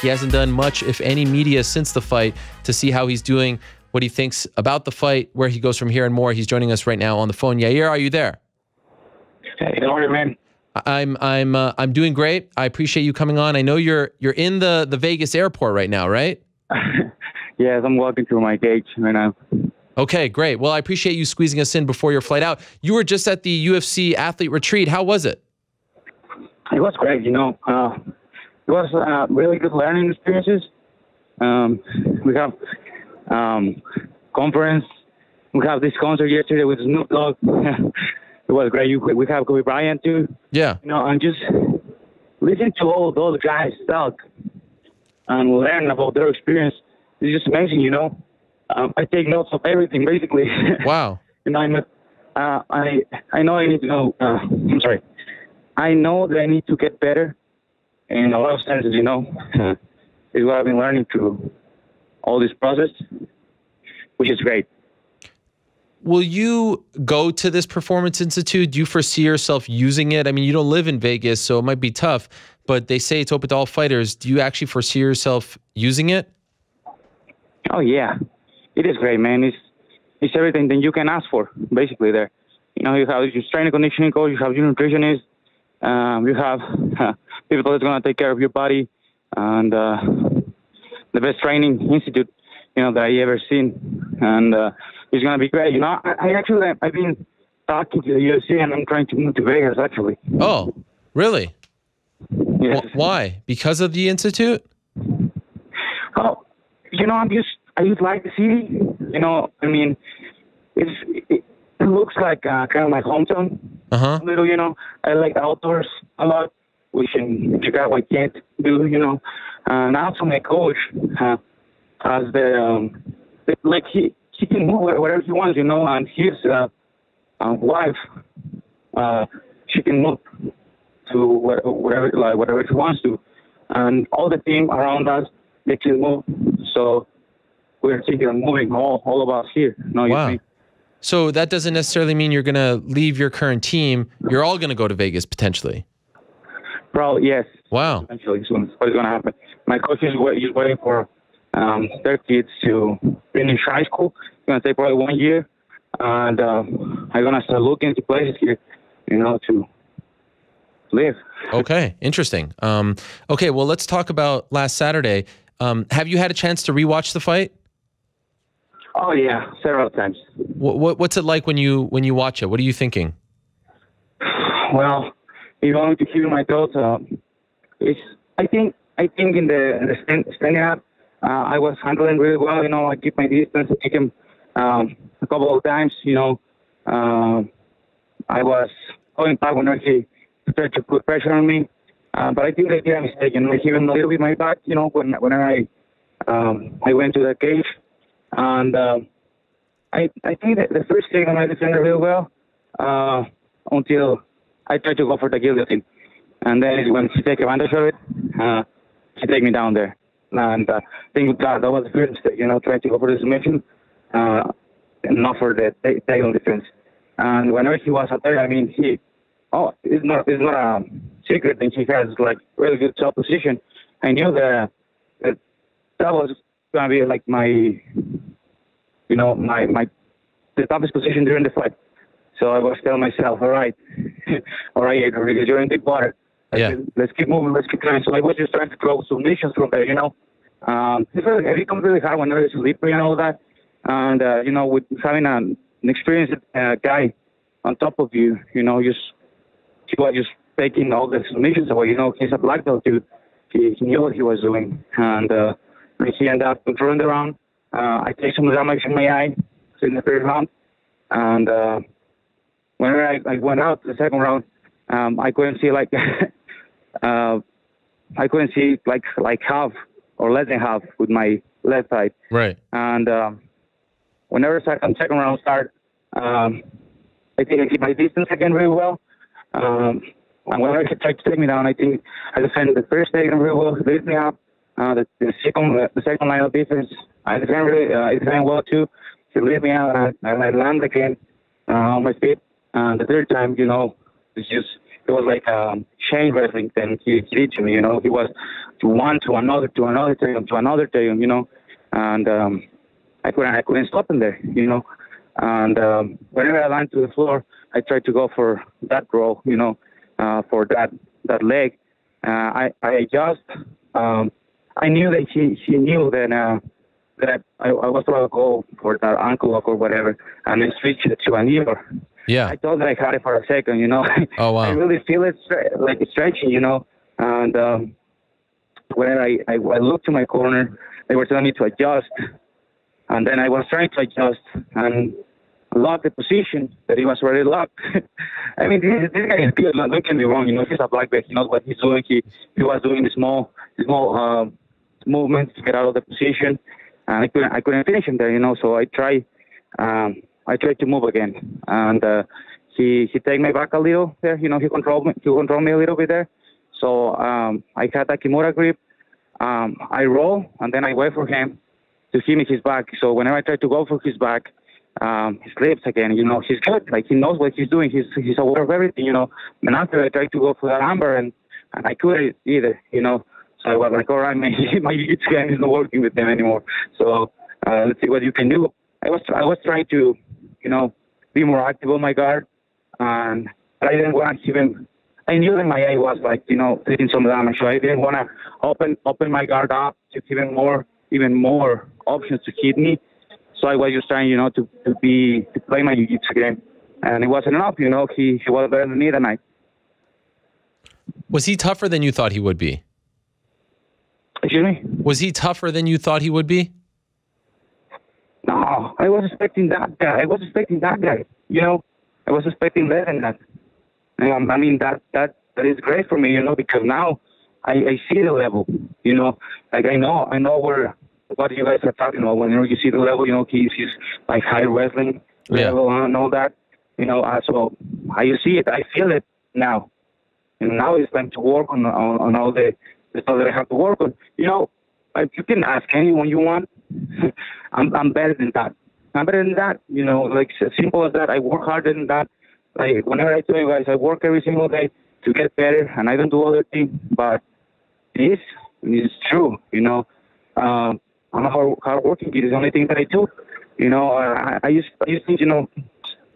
He hasn't done much, if any, media since the fight to see how he's doing, what he thinks about the fight, where he goes from here and more. He's joining us right now on the phone. Yair, are you there? Hey, how are you, man? I'm doing great. I appreciate you coming on. I know you're in the Vegas airport right now, right? Yes, I'm walking through my gate right now. Okay, great. Well, I appreciate you squeezing us in before your flight out. You were just at the UFC athlete retreat. How was it? It was great, you know. It was really good learning experiences. We have conference. We have this concert yesterday with Snoop Dogg. It was great. We have Kobe Bryant too. Yeah. You know, and just listen to all those guys talk and learn about their experience. It's just amazing, you know. I take notes of everything, basically. Wow. You know, I know I need to know. I'm sorry. I know that I need to get better in a lot of senses, you know. Is what I've been learning through all this process, which is great. Will you go to this Performance Institute? Do you foresee yourself using it? I mean, you don't live in Vegas, so it might be tough, but they say it's open to all fighters. Do you actually foresee yourself using it? Oh, yeah. It is great, man. It's everything that you can ask for, basically, there. You know, you have your strength and conditioning coach, you have your nutritionist, you have people that's going to take care of your body, and the best training institute, you know, that I ever seen. And it's going to be great. You know, I've been talking to the UFC, and I'm trying to move to Vegas, actually. Oh, really? Yes. Why? Because of the institute? Oh, you know, I just like the city. You know, I mean, it looks like kind of my hometown. Uh-huh. A little, you know. I like the outdoors a lot, which in Chicago I can't do, you know. And also my coach has like he can move whatever he wants, you know, and his wife, she can move to whatever she wants to. And all the team around us, they can move. So we're thinking of moving all of us here. No, wow. You see? So that doesn't necessarily mean you're going to leave your current team. You're all going to go to Vegas potentially. Probably, yes. Wow. Eventually, soon. What's going to happen? My coach is waiting for their kids to finish high school. It's going to take probably 1 year. And I'm going to start looking into places here, you know, to live. Okay, interesting. Okay, well, let's talk about last Saturday. Have you had a chance to rewatch the fight? Oh, yeah, several times. What's it like when you watch it? What are you thinking? Well, if you want me to hear my thoughts, I think in the standing up, I was handling really well. You know, I keep my distance. I take him a couple of times. You know, I was going back when he tried to put pressure on me. But I think I did a mistake. You know, I gave him a little bit my back. You know, when I went to the cage, and I think that the first thing I defended real well until I tried to go for the guillotine, and then when she take advantage of it, she take me down there. And I think that was the first mistake. You know, trying to go for the submission, and not for the takedown defense. And whenever he was out there, I mean, it's not a secret that he has like really good self position. I knew that was gonna be like my, you know, the toughest position during the fight. So I was telling myself, all right, Yair Rodriguez, you're in deep water. Let's keep moving, let's keep trying. So I was just trying to throw submissions from there, you know. It becomes really hard whenever it's slippery and all that. And you know, with having an experienced guy on top of you, you know, he was just taking all the submissions away. You know, he's a black belt too. He knew what he was doing, and he ended up controlling the round. I take some damage in my eye in the third round, and whenever I went out the second round, I couldn't see like half or less than half with my left eye. Right. And whenever second round started, I think I keep my distance again really well. And whenever he tried to take me down, I think I defended the first takedown really well. He beat me up. The second line of defense, I defended well too. He beat me out, and I landed again on my feet. And the third time, you know, it's just like chain wrestling thing he did to me. You know, he was to one to another to another takedown. You know, and I couldn't stop him there. You know, and whenever I landed to the floor, I tried to go for that roll. You know, for that leg. I just I knew that he knew that I was going to go for that ankle lock or whatever, and then switch it to a knee. Yeah. I thought that I had it for a second, you know. Oh, wow. I really feel it like stretching, you know. And when I looked to my corner, they were telling me to adjust. And then I was trying to adjust and lock the position that he was already locked. I mean, this guy is good. Don't get me wrong, you know, he's a black belt. He knows what he's doing. He was doing the small movements to get out of the position. And I couldn't finish him there, you know. So I tried to move again, and he take me back a little there, you know. He controlled me a little bit there. So I had a Kimura grip. I roll, and then I wait for him to hit me his back. So whenever I try to go for his back, he slips again. You know, he's good. Like, he knows what he's doing. He's aware of everything, you know. And after I tried to go for that armbar, and I couldn't either, you know. So I was like, all right, my jiu-jitsu game is not working with them anymore. So let's see what you can do. I was trying to, you know, be more active on my guard, and I didn't want to even. I knew that my eye was, like, you know, taking some damage, so I didn't want to open my guard up to even more options to hit me. So I was just trying, you know, to play my jiu-jitsu game, and it wasn't enough. You know, he was better than me that night. Was he tougher than you thought he would be? Excuse me? Was he tougher than you thought he would be? No, I was expecting that guy. You know, I was expecting less than that. I mean, that is great for me, you know, because now I see the level, you know. Like, I know what you guys are talking about. When you see the level, you know, he's like high wrestling level and all that, you know. So I see it, I feel it now, and now it's time to work on all the stuff that I have to work on. You know, you can ask anyone you want. I'm better than that. I'm better than that. You know, like, as simple as that. I work harder than that. Like, whenever I tell you guys, I work every single day to get better, and I don't do other things. But this is true. You know, I'm a hard-working kid. It's the only thing that I do. You know, I used to think, you know,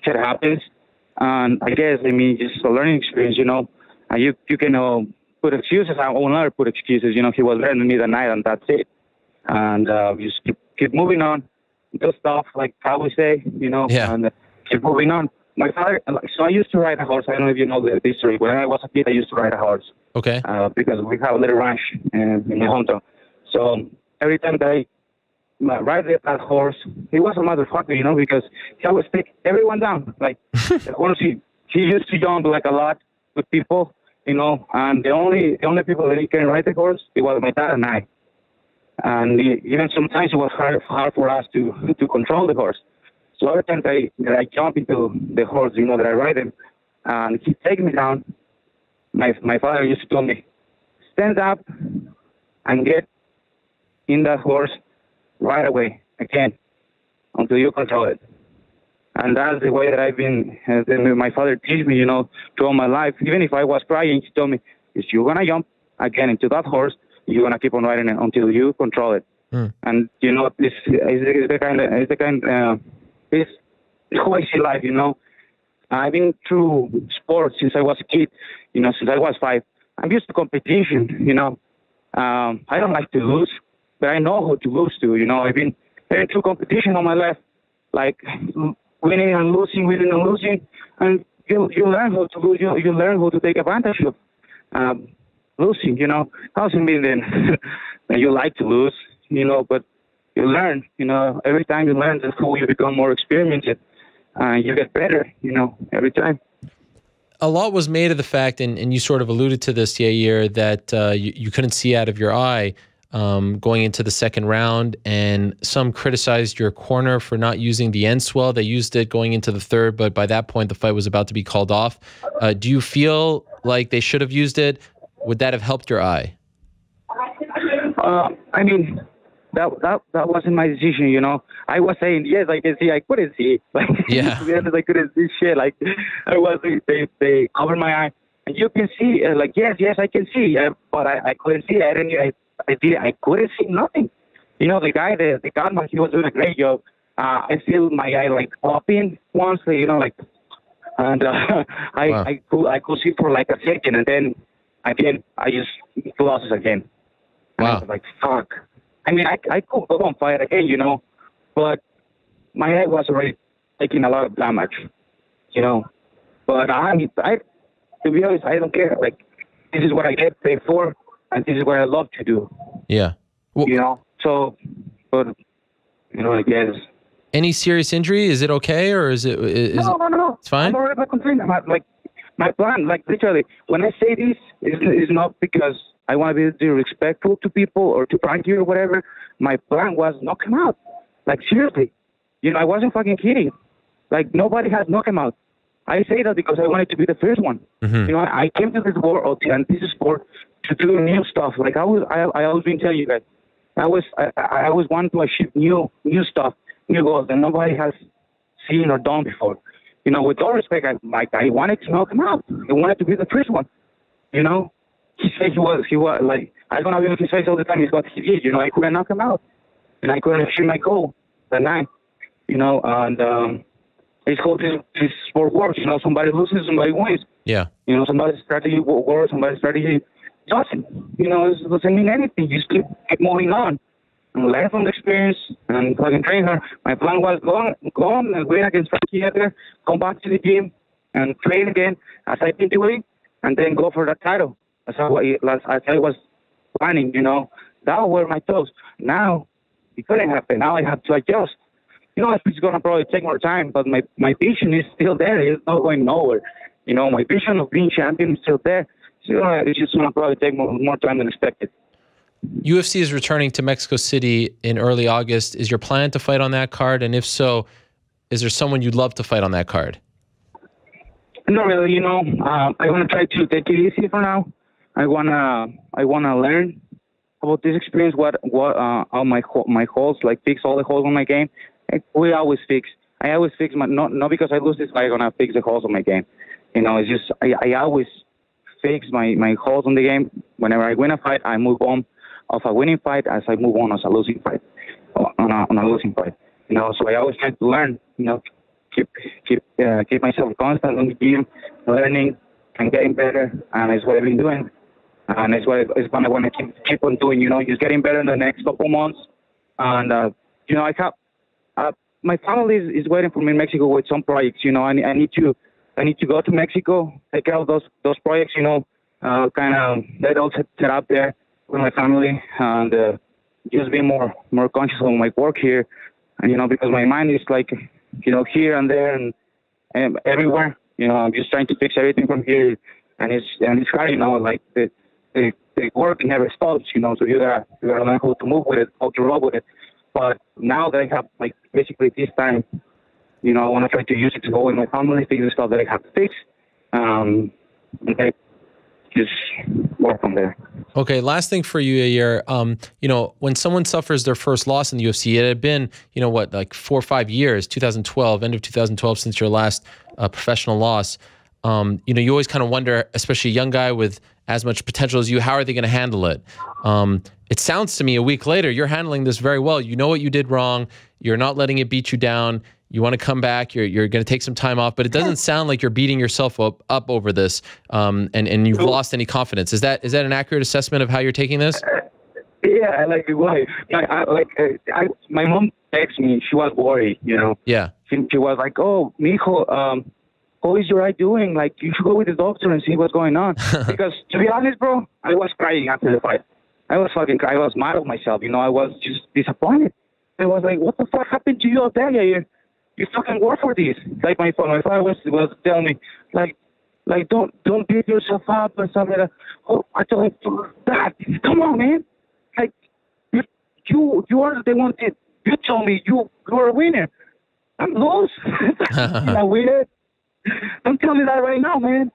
shit happens, and I guess, I mean, just a learning experience. You know, and you can put excuses. I will never put excuses. You know, he was better than me that night, and that's it. And just keep moving on. Do stuff, like how we say, you know, and keep moving on. My father, so I used to ride a horse. I don't know if you know the history. When I was a kid, I used to ride a horse. Okay. Because we have a little ranch in my hometown. So every time that I ride that horse, he was a motherfucker, you know, because he always take everyone down. Like, the horse, he used to jump like a lot with people, you know, and the only people that he can ride the horse, it was my dad and I. And even sometimes it was hard for us to control the horse. So every time that I jump into the horse, you know, that I ride him, and he takes me down, my father used to tell me, stand up and get in that horse right away, again, until you control it. And that's the way that I've been, my father teach me, you know, throughout my life. Even if I was crying, he told me, if you're going to jump again into that horse, you're going to keep on riding it until you control it. And, you know, this is the kind it's how I see life, you know. I've been through sports since I was a kid, you know, since I was 5. I'm used to competition, you know. I don't like to lose, but I know how to lose too, you know. I've been through competition all my life, like winning and losing, and you learn how to lose. You learn how to take advantage of losing, you know. Doesn't mean then that you like to lose, you know, but you learn, you know. Every time you learn, that's how you become more experienced. You get better, you know, every time. A lot was made of the fact, and you sort of alluded to this, Yair, that you couldn't see out of your eye going into the second round, and some criticized your corner for not using the end swell. They used it going into the third, but by that point, the fight was about to be called off. Do you feel like they should have used it? Would that have helped your eye? I mean, that wasn't my decision, you know. I was saying, yes, I can see. I couldn't see. Like, yeah. To be honest, I couldn't see shit. Like, they covered my eye. And you can see, like, yes, I can see, but I couldn't see. I couldn't see nothing. You know, the gunman, he was doing a great job. I feel my eye like popping once, you know, like, and Wow. I could see for like a second, and then again I just lost it again. And I Wow. was like, fuck. I mean, I could go and fight again, you know, but my head was already taking a lot of damage, you know. But to be honest, I don't care. Like, this is what I get paid for, and this is what I love to do, Yeah. Well, you know. So, but, you know, I guess. any serious injury? Is it okay, or is it? No. It's fine. I'm already back on training. Like, my plan, like, literally, when I say this, is not because I want to be disrespectful to people or to Frankie or whatever. My plan was knock him out. Like, seriously. You know, I wasn't fucking kidding. Like, nobody has knocked him out. I say that because I wanted to be the first one. Mm-hmm. You know, I came to this world and this sport to do new stuff. Like, I always been telling you guys, I always wanted to achieve new stuff, new goals that nobody has seen or done before. You know, with all respect, I wanted to knock him out. I wanted to be the first one. You know, he said he was like, I don't know if he says all the time, he's what he did. You know, I couldn't knock him out, and I couldn't achieve my goal that night. You know, and it's how this sport works. You know, somebody loses, somebody wins. Yeah. You know, somebody's strategy works, somebody's strategy doesn't. You know, it doesn't mean anything. You just keep moving on and learn from the experience and fucking train her. My plan was go on and win against Frankie Edgar, come back to the gym and train again as I've been doing, and then go for that title. As I was planning, you know. That were my thoughts. Now, it couldn't happen. Now I have to adjust. You know, it's going to probably take more time, but my vision is still there. It's not going nowhere. You know, my vision of being champion is still there. So, it's just going to probably take more time than expected. UFC is returning to Mexico City in early August. Is your plan to fight on that card? And if so, is there someone you'd love to fight on that card? Not really, you know. I want to try to take it easy for now. I wanna learn about this experience. What all my holes, like, fix all the holes on my game. I always fix my, not because I lose this fight, I'm gonna fix the holes on my game. You know, it's just I always fix my holes on the game. Whenever I win a fight, I move on of a winning fight as I move on as a losing fight, on a losing fight. You know, so I always try to learn. You know, keep myself constant on the gym, learning and getting better, and it's what I've been doing. And it's what I want to keep on doing. You know, just getting better in the next couple months. And you know, I have my family is waiting for me in Mexico with some projects. You know, I need to go to Mexico, take care of those projects. You know, kind of get all set up there with my family, and just be more conscious of my work here. And you know, because my mind is like, you know, here and there and everywhere. You know, I'm just trying to fix everything from here, and it's hard. You know, like the work never stops. You know, so you gotta learn how to move with it, how to roll with it. But now that I have, like, basically this time, you know, I want to try to use it to go with my family, fix the stuff that I have to fix, and just work from there. Okay, last thing for you, Yair. You know, when someone suffers their first loss in the UFC, it had been, you know, what, like 4 or 5 years, 2012, end of 2012, since your last professional loss. You know, you always kind of wonder, especially a young guy with as much potential as you, how are they going to handle it? It sounds to me a week later, you're handling this very well. You know what you did wrong. You're not letting it beat you down. You want to come back. You're going to take some time off, but it doesn't sound like you're beating yourself up over this, and you've lost any confidence. Is that an accurate assessment of how you're taking this? Yeah, I like it. Why? My mom texted me. She was worried. You know. Yeah. She was like, "Oh, mijo, how is your eye doing? Like, you should go with the doctor and see what's going on." Because, to be honest, bro, I was crying after the fight. I was fucking crying. I was mad at myself. You know, I was just disappointed. I was like, "What the fuck happened to you out there, Yair? You fucking work for this." Like, my father was telling me, like, don't beat yourself up and stuff like that. Oh, I told him, "Dad, come on, man. Like, you are the one that you told me you're a winner. I'm lost. I'm a winner. Don't tell me that right now, man.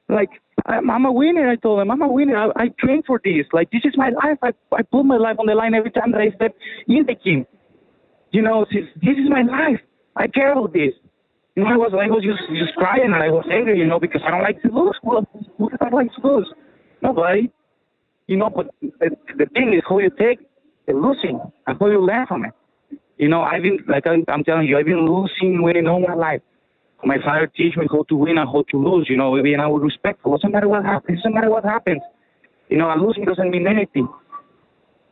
Like, I'm a winner." I told him, "I'm a winner. I train for this. Like, this is my life. I put my life on the line every time that I step in the gym. You know, this is my life. I care about this. You know, I was just crying and I was angry, you know, because I don't like to lose. Who does not like to lose? Nobody. You know, but the thing is who you take the losing and who you learn from it. You know, I've been, like I'm telling you, I've been losing, winning all my life. My father teach me how to win and how to lose, you know, being always respectful. It doesn't matter what happens. It doesn't matter what happens. You know, losing doesn't mean anything.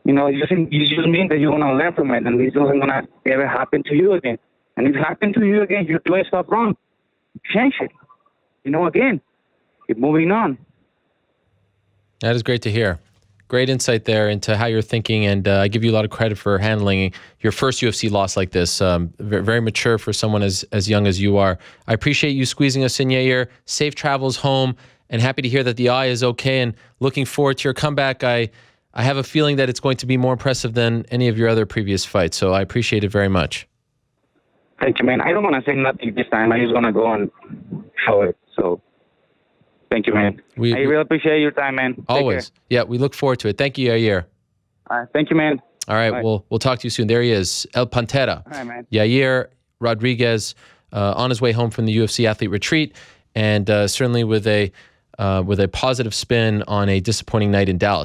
You know, it just means that you're going to learn from it, and this doesn't going to ever happen to you again. And if it happens to you again, you're doing stuff wrong. Change it. You know, again, keep moving on. That is great to hear. Great insight there into how you're thinking, and I give you a lot of credit for handling your first UFC loss like this. Very mature for someone as young as you are. I appreciate you squeezing us in, Yair. Safe travels home, and happy to hear that the eye is okay, and looking forward to your comeback. I have a feeling that it's going to be more impressive than any of your other previous fights, so I appreciate it very much. Thank you, man. I don't want to say nothing this time. I'm just going to go and show it, so... Thank you, man. I really appreciate your time, man. Always. Yeah, we look forward to it. Thank you, Yair. Thank you, man. All right, Bye. we'll talk to you soon. There he is, El Pantera. All right, man. Yair Rodriguez, on his way home from the UFC athlete retreat, and certainly with a positive spin on a disappointing night in Dallas.